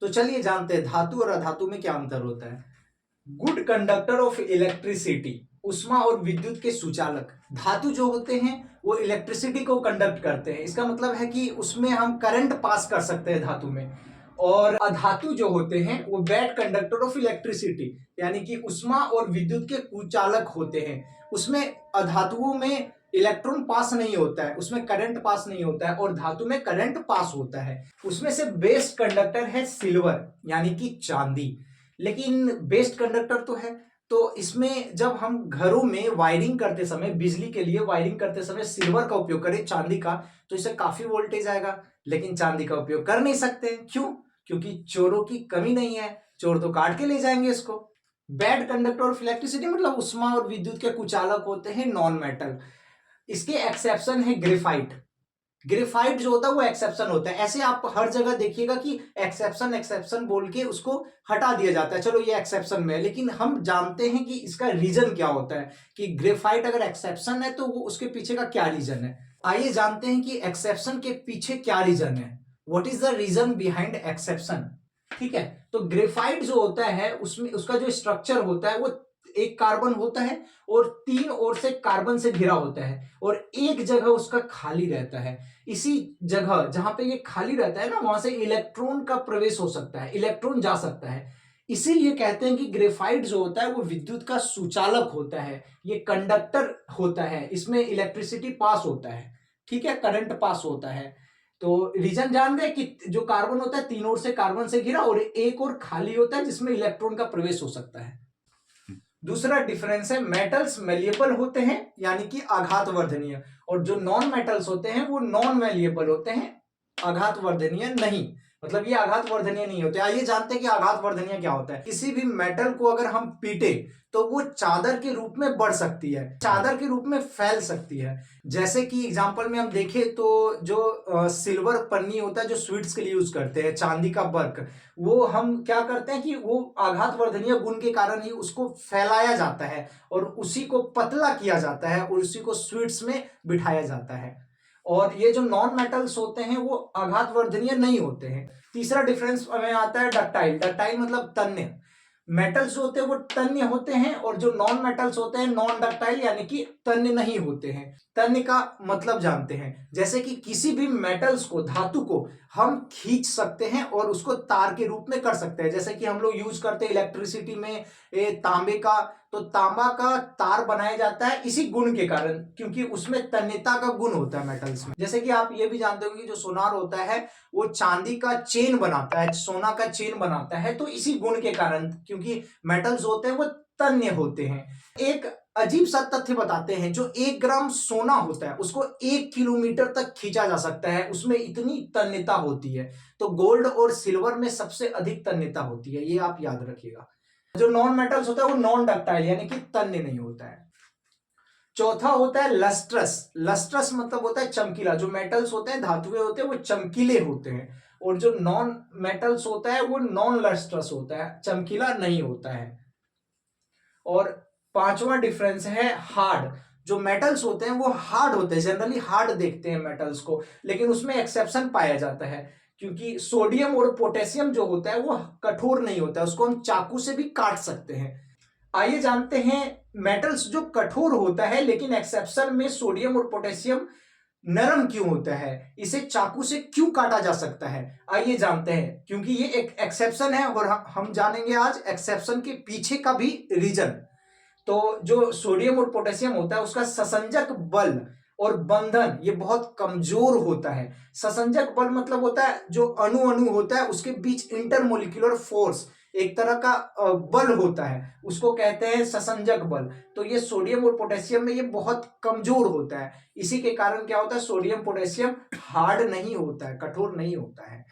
तो चलिए जानते हैं धातु और अधातु में क्या अंतर होता है। गुड कंडक्टर ऑफ इलेक्ट्रिसिटी, उष्मा और विद्युत के सुचालक। धातु जो होते हैं वो इलेक्ट्रिसिटी को कंडक्ट करते हैं, इसका मतलब है कि उसमें हम करंट पास कर सकते हैं धातु में। और अधातु जो होते हैं वो बैड कंडक्टर ऑफ इलेक्ट्रिसिटी, यानी कि उष्मा और विद्युत के कुचालक होते हैं। उसमें अधातुओं में इलेक्ट्रॉन पास नहीं होता है, उसमें करंट पास नहीं होता है, और धातु में करंट पास होता है। उसमें से बेस्ट कंडक्टर है सिल्वर, यानी कि चांदी। लेकिन बेस्ट कंडक्टर तो है, तो इसमें जब हम घरों में वायरिंग करते समय, बिजली के लिए वायरिंग करते समय सिल्वर का उपयोग करें, चांदी का, तो इससे काफी वोल्टेज आएगा। लेकिन चांदी का उपयोग कर नहीं सकते, क्यों? क्योंकि चोरों की कमी नहीं है, चोर तो काट के ले जाएंगे इसको। बैड कंडक्टर ऑफ इलेक्ट्रिसिटी मतलब उष्मा और विद्युत के कुचालक होते हैं नॉन मेटल। इसके एक्सेप्शन है ग्रेफाइट। ग्रेफाइट जो होता है वो एक्सेप्शन होता है। ऐसे आप हर जगह देखिएगा कि एक्सेप्शन एक्सेप्शन बोल के उसको हटा दिया जाता है, चलो ये एक्सेप्शन में है, लेकिन हम जानते हैं कि इसका रीजन क्या होता है, कि ग्रेफाइट अगर एक्सेप्शन है तो वो उसके पीछे का क्या रीजन है। आइए जानते हैं कि एक्सेप्शन के पीछे क्या रीजन है। What is the reason behind exception. ठीक है, तो ग्रेफाइट जो होता है उसमें उसका जो स्ट्रक्चर होता है वो एक कार्बन होता है और तीन ओर से कार्बन से घिरा होता है, और एक जगह उसका खाली रहता है। इसी जगह जहां पे ये खाली रहता है ना, वहां से इलेक्ट्रॉन का प्रवेश हो सकता है, इलेक्ट्रॉन जा सकता है। इसीलिए कहते हैं कि ग्रेफाइट जो होता है वो विद्युत का सुचालक होता है, ये कंडक्टर होता है, इसमें इलेक्ट्रिसिटी पास होता है। ठीक है, करंट पास होता है। तो रीजन जान गए कि जो कार्बन होता है तीन ओर से कार्बन से घिरा, और एक और खाली होता है जिसमें इलेक्ट्रॉन का प्रवेश हो सकता है। दूसरा डिफरेंस है, मेटल्स मेलिएबल होते हैं यानी कि आघातवर्धनीय, और जो नॉन मेटल्स होते हैं वो नॉन मेलिएबल होते हैं, आघातवर्धनीय नहीं। मतलब ये आघातवर्धनीय नहीं होते। आइए जानते हैं कि आघातवर्धनीय क्या होता है। किसी भी मेटल को अगर हम पीटे तो वो चादर के रूप में बढ़ सकती है, चादर के रूप में फैल सकती है। जैसे कि एग्जांपल में हम देखें तो जो सिल्वर पन्नी होता है जो स्वीट्स के लिए यूज करते हैं, चांदी का वर्क, वो हम क्या करते हैं कि वो आघातवर्धनीय गुण के कारण ही उसको फैलाया जाता है और उसी को पतला किया जाता है और उसी को स्वीट्स में बिठाया जाता है। और ये जो नॉन मेटल्स होते हैं वो आघातवर्धनीय नहीं होते हैं। तीसरा डिफरेंस हमें आता है डक्टाइल। डक्टाइल मतलब तन्य। मेटल्स जो होते हैं वो तन्य होते हैं, और जो नॉन मेटल्स होते हैं नॉन डक्टाइल, यानी कि तन्य नहीं होते हैं। तन्य का मतलब जानते हैं, जैसे कि किसी भी मेटल्स को, धातु को हम खींच सकते हैं और उसको तार के रूप में कर सकते हैं। जैसे कि हम लोग यूज करते हैं इलेक्ट्रिसिटी में तांबे का, तो तांबा का तार बनाया जाता है इसी गुण के कारण, क्योंकि उसमें तन्यता का गुण होता है मेटल्स में। जैसे कि आप ये भी जानते हो कि जो सोनार होता है वो चांदी का चेन बनाता है, सोना का चेन बनाता है, तो इसी गुण के कारण, क्योंकि मेटल्स होते हैं वो तन्य होते हैं। एक अजीब सा तथ्य बताते हैं, जो 1 ग्राम सोना होता है उसको 1 किलोमीटर तक खींचा जा सकता है, उसमें इतनी तन्यता होती है। तो गोल्ड और सिल्वर में सबसे अधिक तन्यता होती है, ये आप याद रखिएगा। जो नॉन मेटल्स होता है वो नॉन डक्टाइल यानी कि तन्य नहीं होता है। चौथा होता है लस्ट्रस। लस्ट्रस मतलब होता है चमकीला। जो मेटल्स होते हैं, धातुएं होते हैं, वो चमकीले होते हैं, और जो नॉन मेटल्स होता है वो नॉन लस्ट्रस होता है, चमकीला नहीं होता है। और पांचवा डिफरेंस है हार्ड। जो मेटल्स होते हैं वो हार्ड होते हैं, जनरली हार्ड देखते हैं मेटल्स को, लेकिन उसमें एक्सेप्शन पाया जाता है, क्योंकि सोडियम और पोटेशियम जो होता है वो कठोर नहीं होता है, उसको हम चाकू से भी काट सकते हैं। आइए जानते हैं मेटल्स जो कठोर होता है, लेकिन एक्सेप्शन में सोडियम और पोटेशियम नरम क्यों होता है, इसे चाकू से क्यों काटा जा सकता है। आइए जानते हैं, क्योंकि ये एक एक्सेप्शन है और हम जानेंगे आज एक्सेप्शन के पीछे का भी रीजन। तो जो सोडियम और पोटेशियम होता है उसका ससंजक बल और बंधन ये बहुत कमजोर होता है। ससंजक बल मतलब होता है जो अणु अणु होता है उसके बीच इंटरमोलिकुलर फोर्स, एक तरह का बल होता है, उसको कहते हैं ससंजक बल। तो ये सोडियम और पोटेशियम में ये बहुत कमजोर होता है, इसी के कारण क्या होता है, सोडियम पोटेशियम हार्ड नहीं होता है, कठोर नहीं होता है।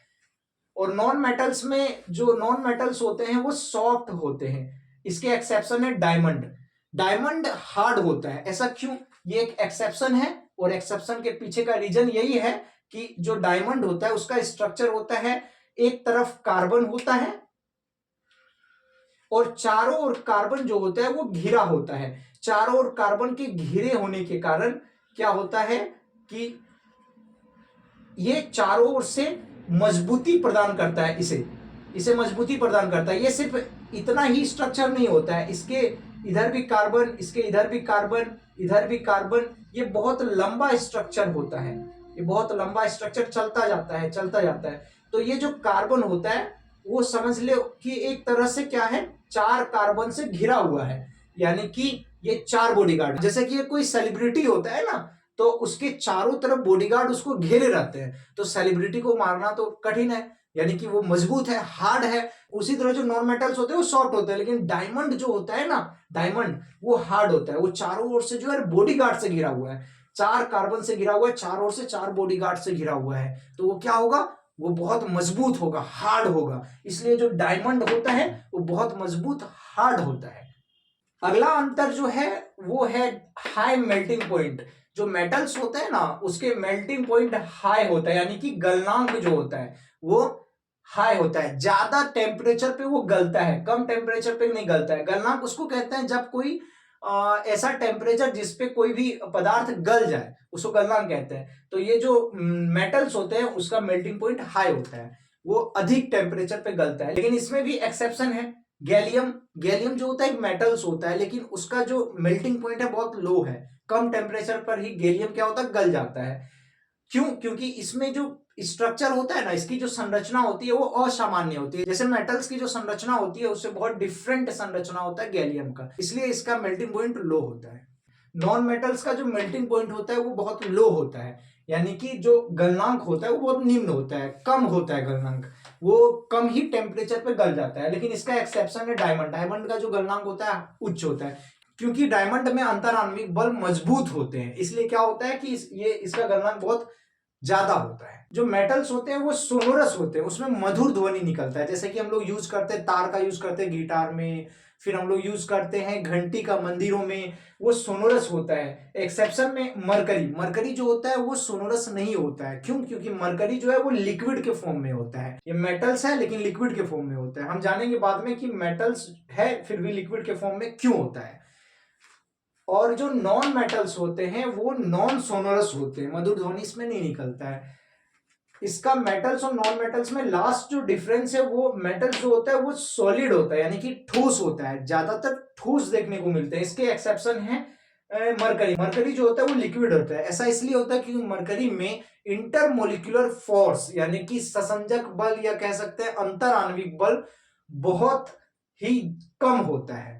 और नॉन मेटल्स में जो नॉन मेटल्स होते हैं वो सॉफ्ट होते हैं। इसके एक्सेप्शन है डायमंड। डायमंड हार्ड होता है, ऐसा क्यों? ये एक एक्सेप्शन है, और एक्सेप्शन के पीछे का रीजन यही है कि जो डायमंड होता है उसका स्ट्रक्चर होता है, एक तरफ कार्बन होता है और चारों ओर कार्बन जो होता है वो घिरा होता है। चारों ओर कार्बन के घिरे होने के कारण क्या होता है कि ये चारों ओर से मजबूती प्रदान करता है इसे, इसे मजबूती प्रदान करता है। ये सिर्फ इतना ही स्ट्रक्चर नहीं होता है, इसके इधर भी कार्बन, इसके इधर भी कार्बन, इधर भी कार्बन, ये बहुत लंबा स्ट्रक्चर होता है, ये बहुत लंबा स्ट्रक्चर चलता जाता है, चलता जाता है। तो ये जो कार्बन होता है वो समझ ले कि एक तरह से क्या है, 4 कार्बन से घिरा हुआ है, यानी कि ये 4 बॉडीगार्ड। जैसे कि ये कोई सेलिब्रिटी होता है ना, तो उसके चारों तरफ बॉडीगार्ड उसको घेरे रहते हैं, तो सेलिब्रिटी को मारना तो कठिन है, यानी कि वो मजबूत है, हार्ड है। उसी तरह जो नॉन मेटल्स होते हैं वो सॉफ्ट होते हैं, लेकिन डायमंड जो होता है ना, डायमंड वो हार्ड होता है, वो चारों ओर से जो है बॉडीगार्ड से घिरा हुआ है, 4 कार्बन से घिरा हुआ है, चारों ओर से 4 बॉडीगार्ड से घिरा हुआ है, तो वो क्या होगा, वो बहुत मजबूत होगा, हार्ड होगा। इसलिए जो डायमंड होता है वो बहुत मजबूत, हार्ड होता है। अगला अंतर जो है वो है हाई मेल्टिंग पॉइंट। जो मेटल्स होते हैं ना उसके मेल्टिंग पॉइंट हाई होता है, यानी कि गलनांक जो होता है वो हाई होता है, ज्यादा टेम्परेचर पे वो गलता है, कम टेम्परेचर पे नहीं गलता है। गलनांक उसको कहते हैं जब कोई ऐसा टेम्परेचर जिसपे कोई भी पदार्थ गल जाए, उसको गलनांक कहते हैं। तो ये जो मेटल्स होते हैं उसका मेल्टिंग पॉइंट हाई होता है, वो अधिक टेम्परेचर पे गलता है। लेकिन इसमें भी एक्सेप्शन है, गैलियम, गैलियम जो होता है एक मेटल्स होता है, लेकिन उसका जो मेल्टिंग पॉइंट है बहुत लो है, कम टेम्परेचर पर ही गैलियम क्या होता है, गल जाता है। क्यों? क्योंकि इसमें जो स्ट्रक्चर होता है ना, इसकी जो संरचना होती है वो असामान्य होती है। जैसे मेटल्स की जो संरचना होती है उससे बहुत डिफरेंट संरचना होता है गैलियम का, इसलिए इसका मेल्टिंग पॉइंट लो होता है। नॉन मेटल्स का जो मेल्टिंग पॉइंट होता है वो बहुत लो होता है, यानी कि जो गलनांक होता है वो बहुत निम्न होता है, कम होता है गलनांक, वो कम ही टेम्परेचर पे गल जाता है। लेकिन इसका एक्सेप्शन है डायमंड, डायमंड का जो गलनांक होता है उच्च होता है, क्योंकि डायमंड में अंतराण्विक बल मजबूत होते हैं, इसलिए क्या होता है कि ये इसका गलनांक बहुत ज्यादा होता है। जो मेटल्स होते हैं वो सोनोरस होते हैं, उसमें मधुर ध्वनि निकलता है, जैसे कि हम लोग यूज करते हैं, तार का यूज करते हैं गिटार में, फिर हम लोग यूज करते हैं घंटी का मंदिरों में, वो सोनोरस होता है। एक्सेप्शन में मरकरी, मरकरी जो होता है वो सोनोरस नहीं होता है। क्यों? क्योंकि मरकरी जो है वो लिक्विड के फॉर्म में होता है, ये मेटल्स है लेकिन लिक्विड के फॉर्म में होता है। हम जानेंगे बाद में कि मेटल्स है फिर भी लिक्विड के फॉर्म में क्यों होता है। और जो नॉन मेटल्स होते हैं वो नॉन सोनोरस होते हैं, मधुर ध्वनि इसमें नहीं निकलता है। इसका मेटल्स और नॉन मेटल्स में लास्ट जो डिफरेंस है, वो मेटल्स जो होता है वो सॉलिड होता है, यानी कि ठोस होता है, ज्यादातर ठोस देखने को मिलते हैं। इसके एक्सेप्शन है मरकरी, मरकरी जो होता है वो लिक्विड होता है। ऐसा इसलिए होता है क्योंकि मरकरी में इंटरमोलिकुलर फोर्स यानी कि ससंजक बल या कह सकते हैं अंतर आणविक बल बहुत ही कम होता है।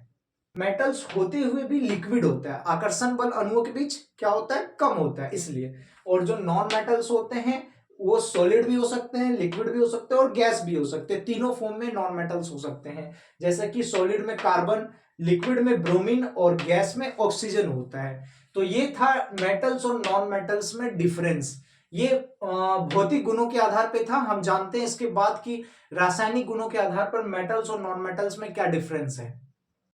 मेटल्स होते हुए भी लिक्विड होता है, आकर्षण बल अणुओं के बीच क्या होता है, कम होता है इसलिए। और जो नॉन मेटल्स होते हैं वो सॉलिड भी हो सकते हैं, लिक्विड भी हो सकते हैं और गैस भी हो सकते हैं, तीनों फॉर्म में नॉन मेटल्स हो सकते हैं। जैसे कि सॉलिड में कार्बन, लिक्विड में ब्रोमीन और गैस में ऑक्सीजन होता है। तो ये था मेटल्स और नॉन मेटल्स में डिफरेंस। ये भौतिक गुणों के आधार पे था। हम जानते हैं इसके बाद कि रासायनिक गुणों के आधार पर मेटल्स और नॉन मेटल्स में क्या डिफरेंस है।